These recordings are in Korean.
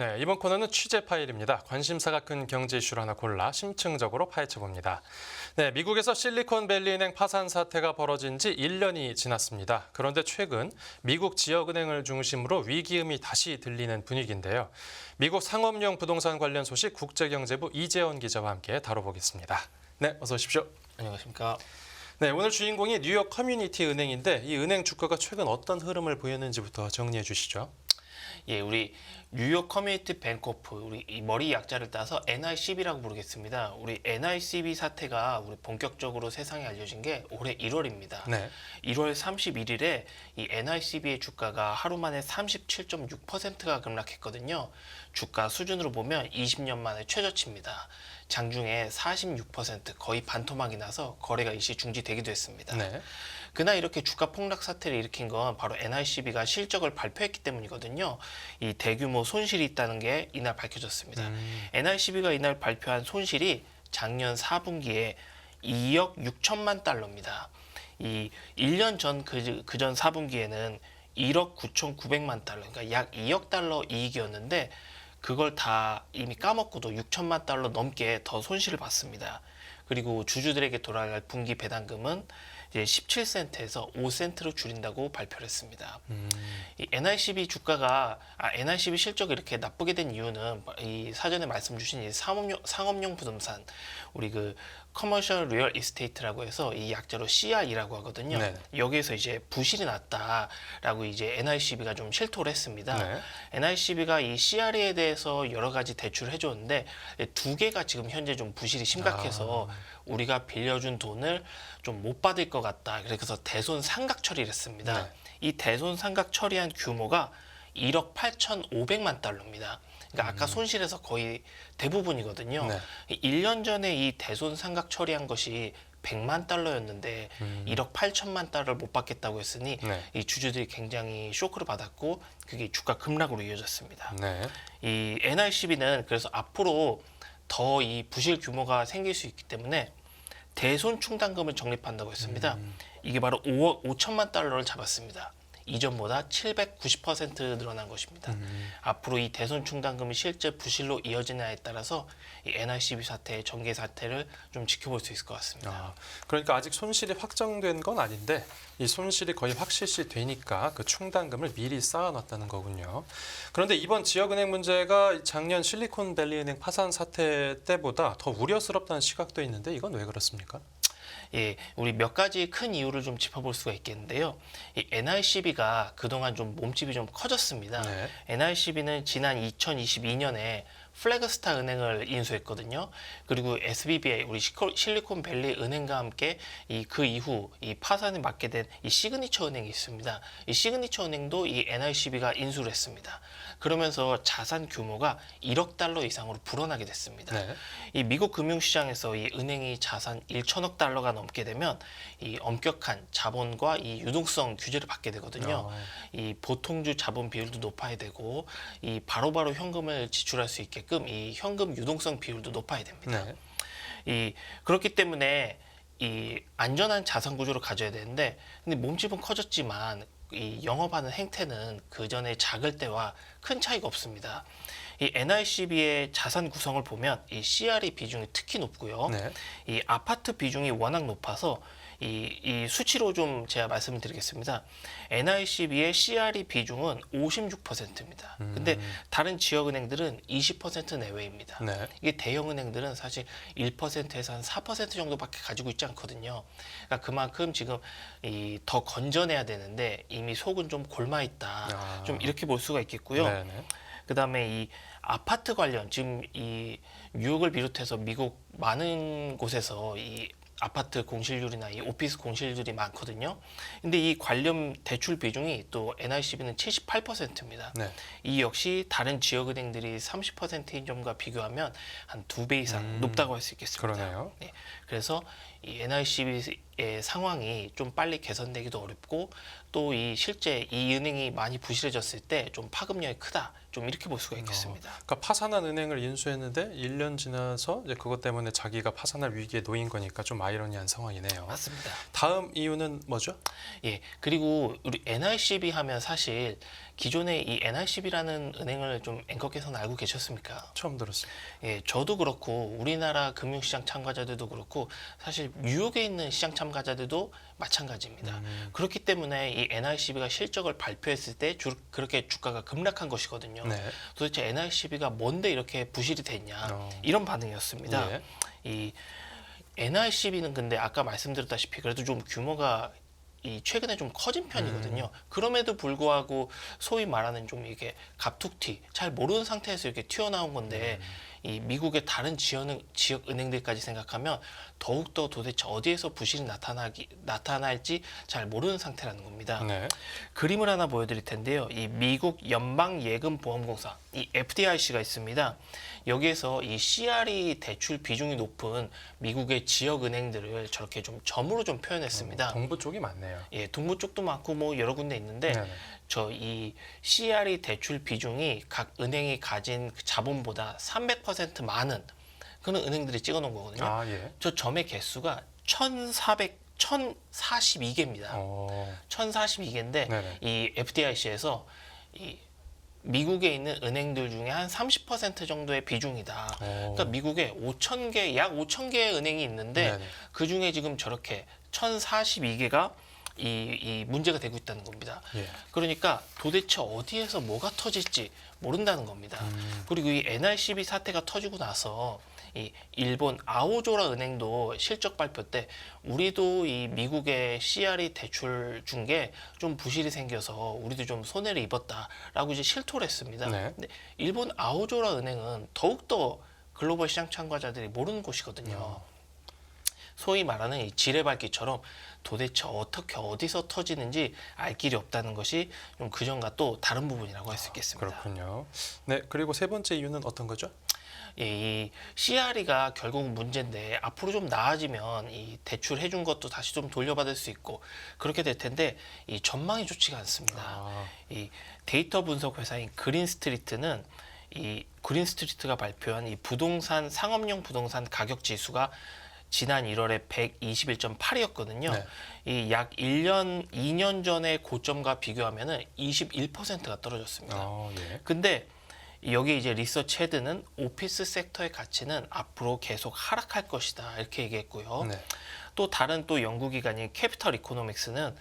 네, 이번 코너는 취재 파일입니다. 관심사가 큰 경제 이슈를 하나 골라 심층적으로 파헤쳐봅니다. 네, 미국에서 실리콘밸리은행 파산 사태가 벌어진 지 1년이 지났습니다. 그런데 최근 미국 지역은행을 중심으로 위기음이 다시 들리는 분위기인데요. 미국 상업용 부동산 관련 소식 국제경제부 이재원 기자와 함께 다뤄보겠습니다. 네, 어서 오십시오. 안녕하십니까. 네, 오늘 주인공이 뉴욕 커뮤니티 은행인데 이 은행 주가가 최근 어떤 흐름을 보였는지부터 정리해 주시죠. 예, 우리 뉴욕 커뮤니티 뱅코프 우리 이 머리 약자를 따서 NICB라고 부르겠습니다. 우리 NICB 사태가 우리 본격적으로 세상에 알려진 게 올해 1월입니다. 네. 1월 31일에 이 NICB의 주가가 하루 만에 37.6%가 급락했거든요. 주가 수준으로 보면 20년 만에 최저치입니다. 장중에 46% 거의 반토막이 나서 거래가 일시 중지되기도 했습니다. 네. 그날 이렇게 주가 폭락 사태를 일으킨 건 바로 NICB가 실적을 발표했기 때문이거든요. 이 대규모 손실이 있다는 게 이날 밝혀졌습니다. NICB가 이날 발표한 손실이 작년 4분기에 2억 6천만 달러입니다. 이 1년 전 그전 4분기에는 1억 9,900만 달러, 그러니까 약 2억 달러 이익이었는데 그걸 다 이미 까먹고도 6천만 달러 넘게 더 손실을 봤습니다. 그리고 주주들에게 돌아갈 분기 배당금은 이제 17센트에서 5센트로 줄인다고 발표를 했습니다. 이 NICB 주가가 NICB 실적이 이렇게 나쁘게 된 이유는 이 사전에 말씀 주신 이 상업용 부동산 우리 그 커머셜 리얼 이스테이트라고 해서 이 약자로 CR이라고 하거든요. 네. 여기에서 이제 부실이 났다라고 이제 NICB가 좀 실토를 했습니다. 네. NICB가 이 CR에 대해서 여러 가지 대출을 해줬는데 두 개가 지금 현재 좀 부실이 심각해서 우리가 빌려준 돈을 좀 못 받을 것 같다. 그래서 대손 상각 처리를 했습니다. 네. 이 대손 상각 처리한 규모가 1억 8,500만 달러입니다. 그러니까 아까 손실에서 거의 대부분이거든요. 네. 1년 전에 이 대손 상각 처리한 것이 100만 달러였는데 1억 8천만 달러를 못 받겠다고 했으니 네. 이 주주들이 굉장히 쇼크를 받았고 그게 주가 급락으로 이어졌습니다. 네. 이 NICB는 그래서 앞으로 더 이 부실 규모가 생길 수 있기 때문에 대손 충당금을 적립한다고 했습니다. 이게 바로 5억 5천만 달러를 잡았습니다. 이전보다 790% 늘어난 것입니다. 앞으로 이 대손 충당금이 실제 부실로 이어지냐에 따라서 이 NICB 사태의 전개 사태를 좀 지켜볼 수 있을 것 같습니다. 그러니까 아직 손실이 확정된 건 아닌데 이 손실이 거의 확실시 되니까 그 충당금을 미리 쌓아놨다는 거군요. 그런데 이번 지역은행 문제가 작년 실리콘밸리은행 파산 사태 때보다 더 우려스럽다는 시각도 있는데 이건 왜 그렇습니까? 예, 우리 몇 가지 큰 이유를 좀 짚어볼 수가 있겠는데요. 이 NICB가 그동안 좀 몸집이 좀 커졌습니다. 네. NICB는 지난 2022년에 플래그스타 은행을 인수했거든요. 그리고 SBBA 우리 실리콘밸리 은행과 함께 그 이후 이 파산을 맞게 된 이 시그니처 은행이 있습니다. 이 시그니처 은행도 이 NICB가 인수를 했습니다. 그러면서 자산 규모가 1억 달러 이상으로 불어나게 됐습니다. 네. 이 미국 금융시장에서 이 은행이 자산 1천억 달러가 넘게 되면 이 엄격한 자본과 이 유동성 규제를 받게 되거든요. 이 보통주 자본 비율도 높아야 되고 이 바로바로 현금을 지출할 수 있게끔 이 현금 유동성 비율도 높아야 됩니다. 네. 그렇기 때문에 이 안전한 자산 구조를 가져야 되는데 근데 몸집은 커졌지만 이 영업하는 행태는 그 전에 작을 때와 큰 차이가 없습니다. 이 NICB의 자산 구성을 보면 이 CRE 비중이 특히 높고요. 네. 이 아파트 비중이 워낙 높아서 이 수치로 좀 제가 말씀을 드리겠습니다. NICB의 CRE 비중은 56%입니다. 근데 다른 지역은행들은 20% 내외입니다. 네. 이게 대형은행들은 사실 1%에서 한 4% 정도밖에 가지고 있지 않거든요. 그러니까 그만큼 지금 더 건전해야 되는데 이미 속은 좀 골마 있다. 좀 이렇게 볼 수가 있겠고요. 네네. 그다음에 이 아파트 관련 지금 이 뉴욕을 비롯해서 미국 많은 곳에서 이 아파트 공실률이나 이 오피스 공실률이 많거든요. 근데 이 관련 대출 비중이 또 NICB는 78%입니다. 네. 이 역시 다른 지역은행들이 30%인 점과 비교하면 한 2배 이상 높다고 할 수 있겠습니다. 그러네요. 네. 그래서 이 NICB의 상황이 좀 빨리 개선되기도 어렵고 또 이 실제 이 은행이 많이 부실해졌을 때 좀 파급력이 크다. 좀 이렇게 볼 수가 있겠습니다. 그러니까 파산한 은행을 인수했는데 1년 지나서 이제 그것 때문에 자기가 파산할 위기에 놓인 거니까 좀 아이러니한 상황이네요. 맞습니다. 다음 이유는 뭐죠? 예, 그리고 우리 NICB 하면 사실 기존에 이 NICB라는 은행을 좀 앵커께서는 알고 계셨습니까? 처음 들었어요. 예, 저도 그렇고 우리나라 금융시장 참가자들도 그렇고 사실 뉴욕에 있는 시장 참가자들도 마찬가지입니다. 그렇기 때문에 이 NICB가 실적을 발표했을 때 그렇게 주가가 급락한 것이거든요. 네. 도대체 NICB가 뭔데 이렇게 부실이 됐냐 어. 이런 반응이었습니다. 예. 이 NICB는 근데 아까 말씀드렸다시피 그래도 좀 규모가 이 최근에 좀 커진 편이거든요. 그럼에도 불구하고 소위 말하는 좀 이게 갑툭튀 잘 모르는 상태에서 이렇게 튀어나온 건데 이 미국의 다른 지역 은행들까지 생각하면 더욱더 도대체 어디에서 부실이 나타날지 잘 모르는 상태라는 겁니다. 네. 그림을 하나 보여드릴 텐데요. 이 미국 연방예금보험공사, 이 FDIC가 있습니다. 여기에서 이 CRE 대출 비중이 높은 미국의 지역 은행들을 저렇게 좀 점으로 좀 표현했습니다. 동부 쪽이 많네요. 예, 동부 쪽도 많고 뭐 여러 군데 있는데 네네. 저 이 CRE 대출 비중이 각 은행이 가진 그 자본보다 300% 많은 그런 은행들이 찍어놓은 거거든요. 아 예. 저 점의 개수가 1042개입니다. 1042개인데 네네. 이 FDIC에서 이 미국에 있는 은행들 중에 한 30% 정도의 비중이다. 그러니까 미국에 5,000개, 약 5,000개의 은행이 있는데 네네. 그 중에 지금 저렇게 1042개가 이 문제가 되고 있다는 겁니다. 예. 그러니까 도대체 어디에서 뭐가 터질지 모른다는 겁니다. 그리고 이 NICB 사태가 터지고 나서 이 일본 아오조라 은행도 실적 발표 때 우리도 이 미국의 CRE 대출 준 게 좀 부실이 생겨서 우리도 좀 손해를 입었다라고 이제 실토를 했습니다. 네. 근데 일본 아오조라 은행은 더욱더 글로벌 시장 참가자들이 모르는 곳이거든요. 소위 말하는 이 지뢰밟기처럼 도대체 어떻게 어디서 터지는지 알 길이 없다는 것이 좀 그전과 또 다른 부분이라고 할 수 있겠습니다. 그렇군요. 네. 그리고 세 번째 이유는 어떤 거죠? 예, 이 CRE가 결국 문제인데 앞으로 좀 나아지면 이 대출 해준 것도 다시 좀 돌려받을 수 있고 그렇게 될 텐데 이 전망이 좋지가 않습니다. 이 데이터 분석 회사인 그린스트리트는 이 그린스트리트가 발표한 이 부동산 상업용 부동산 가격 지수가 지난 1월에 121.8이었거든요. 네. 이 약 1년, 2년 전의 고점과 비교하면은 21%가 떨어졌습니다. 예. 근데 여기 이제 리서치 헤드는 오피스 섹터의 가치는 앞으로 계속 하락할 것이다 이렇게 얘기했고요. 네. 또 다른 또 연구기관인 캐피털 이코노믹스는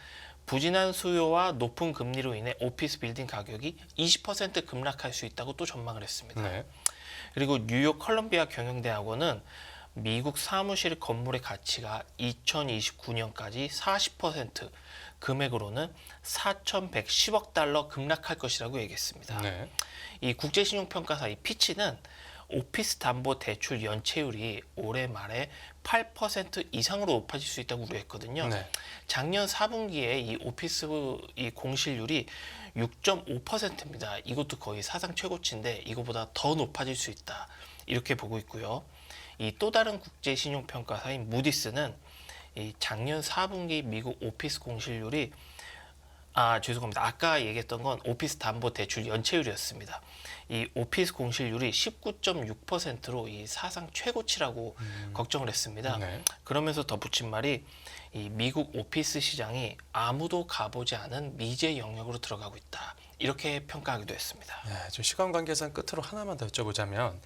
부진한 수요와 높은 금리로 인해 오피스 빌딩 가격이 20% 급락할 수 있다고 또 전망을 했습니다. 네. 그리고 뉴욕 컬럼비아 경영대학원은 미국 사무실 건물의 가치가 2029년까지 40% 금액으로는 4,110억 달러 급락할 것이라고 얘기했습니다. 네. 이 국제신용평가사 이 피치는 오피스 담보 대출 연체율이 올해 말에 8% 이상으로 높아질 수 있다고 우려했거든요. 네. 작년 4분기에 이 오피스 이 공실률이 6.5%입니다. 이것도 거의 사상 최고치인데 이거보다 더 높아질 수 있다. 이렇게 보고 있고요. 이 또 다른 국제 신용 평가사인 무디스는 이 작년 4분기 미국 오피스 공실률이 죄송합니다. 아까 얘기했던 건 오피스 담보 대출 연체율이었습니다. 이 오피스 공실률이 19.6%로 이 사상 최고치라고 걱정을 했습니다. 네. 그러면서 덧붙인 말이 이 미국 오피스 시장이 아무도 가보지 않은 미지의 영역으로 들어가고 있다. 이렇게 평가하기도 했습니다. 네, 좀 시간 관계상 끝으로 하나만 더 여쭤보자면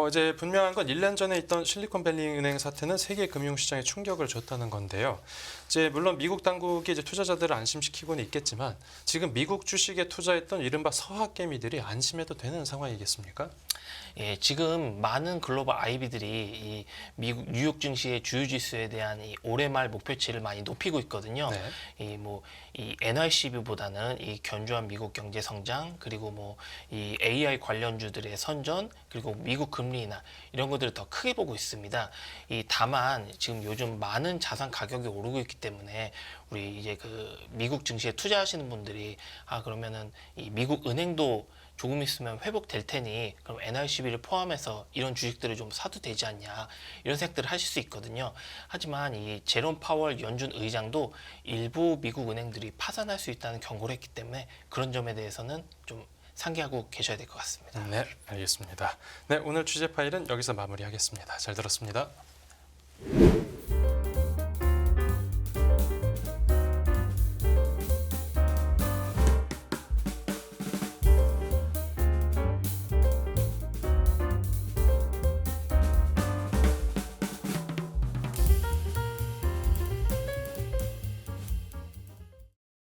이제 분명한 건 1년 전에 있던 실리콘밸리 은행 사태는 세계 금융시장에 충격을 줬다는 건데요. 이제 물론 미국 당국이 이제 투자자들을 안심시키고는 있겠지만 지금 미국 주식에 투자했던 이른바 서학개미들이 안심해도 되는 상황이겠습니까? 예, 지금 많은 글로벌 IB들이 이 미국 뉴욕 증시의 주요 지수에 대한 이 올해 말 목표치를 많이 높이고 있거든요. 네. 이 NICB보다는 이 견조한 미국 경제 성장 그리고 이 AI 관련주들의 선전 그리고 미국 금리 인하 이런 것들을 더 크게 보고 있습니다. 다만 지금 요즘 많은 자산 가격이 오르고 있기 때문에 우리 이제 그 미국 증시에 투자하시는 분들이 그러면은 이 미국 은행도 조금 있으면 회복될 테니 그럼 NR12를 포함해서 이런 주식들을 좀 사도 되지 않냐 이런 생각들을 하실 수 있거든요. 하지만 이 제롬 파월 연준 의장도 일부 미국 은행들이 파산할 수 있다는 경고를 했기 때문에 그런 점에 대해서는 좀 상기하고 계셔야 될 것 같습니다. 네, 알겠습니다. 네, 오늘 취재 파일은 여기서 마무리하겠습니다. 잘 들었습니다.